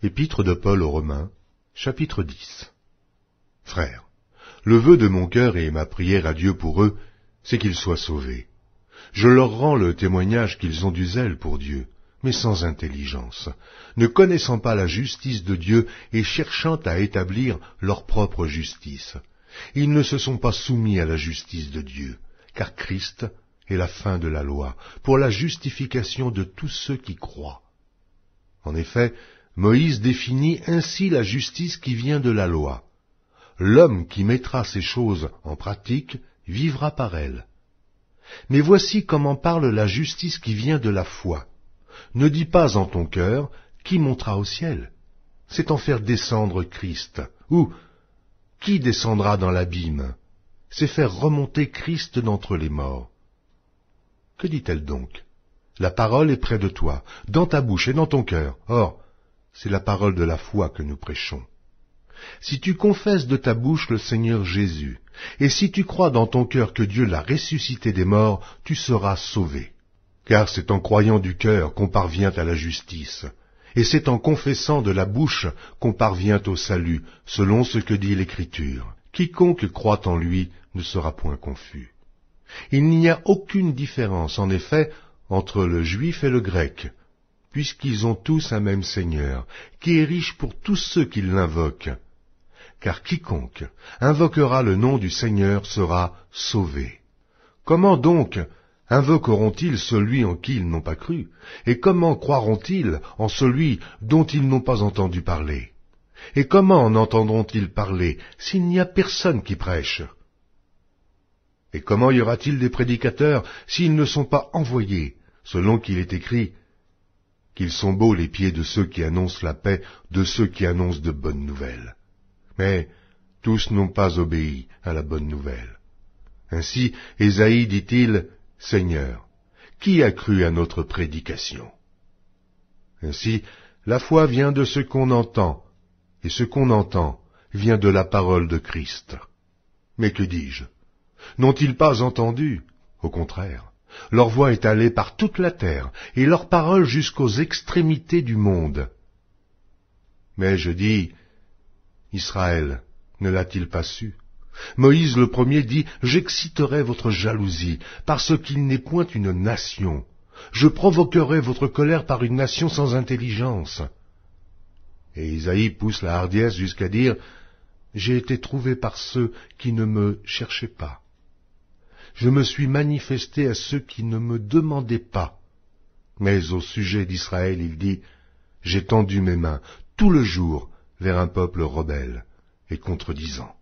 Épître de Paul aux Romains, chapitre 10. Frères, le vœu de mon cœur et ma prière à Dieu pour eux, c'est qu'ils soient sauvés. Je leur rends le témoignage qu'ils ont du zèle pour Dieu, mais sans intelligence, ne connaissant pas la justice de Dieu et cherchant à établir leur propre justice. Ils ne se sont pas soumis à la justice de Dieu, car Christ est la fin de la loi, pour la justification de tous ceux qui croient. En effet, Moïse définit ainsi la justice qui vient de la loi. L'homme qui mettra ces choses en pratique vivra par elles. Mais voici comment parle la justice qui vient de la foi. Ne dis pas en ton cœur, qui montera au ciel? C'est en faire descendre Christ. Ou, qui descendra dans l'abîme? C'est faire remonter Christ d'entre les morts. Que dit-elle donc? La parole est près de toi, dans ta bouche et dans ton cœur. Or, c'est la parole de la foi que nous prêchons. Si tu confesses de ta bouche le Seigneur Jésus, et si tu crois dans ton cœur que Dieu l'a ressuscité des morts, tu seras sauvé. Car c'est en croyant du cœur qu'on parvient à la justice, et c'est en confessant de la bouche qu'on parvient au salut, selon ce que dit l'Écriture. Quiconque croit en lui ne sera point confus. Il n'y a aucune différence, en effet, entre le juif et le grec, puisqu'ils ont tous un même Seigneur, qui est riche pour tous ceux qui l'invoquent. Car quiconque invoquera le nom du Seigneur sera sauvé. Comment donc invoqueront-ils celui en qui ils n'ont pas cru? Et comment croiront-ils en celui dont ils n'ont pas entendu parler? Et comment en entendront-ils parler s'il n'y a personne qui prêche? Et comment y aura-t-il des prédicateurs s'ils ne sont pas envoyés, selon qu'il est écrit qu'ils sont beaux les pieds de ceux qui annoncent la paix, de ceux qui annoncent de bonnes nouvelles. Mais tous n'ont pas obéi à la bonne nouvelle. Ainsi, Ésaïe dit-il, Seigneur, qui a cru à notre prédication? Ainsi, la foi vient de ce qu'on entend, et ce qu'on entend vient de la parole de Christ. Mais que dis-je? N'ont-ils pas entendu? Au contraire. Leur voix est allée par toute la terre, et leur parole jusqu'aux extrémités du monde. Mais je dis, Israël ne l'a-t-il pas su? Moïse le premier dit, j'exciterai votre jalousie, parce qu'il n'est point une nation. Je provoquerai votre colère par une nation sans intelligence. Et Isaïe pousse la hardiesse jusqu'à dire, j'ai été trouvé par ceux qui ne me cherchaient pas. Je me suis manifesté à ceux qui ne me demandaient pas. Mais au sujet d'Israël, il dit, j'ai tendu mes mains tout le jour vers un peuple rebelle et contredisant.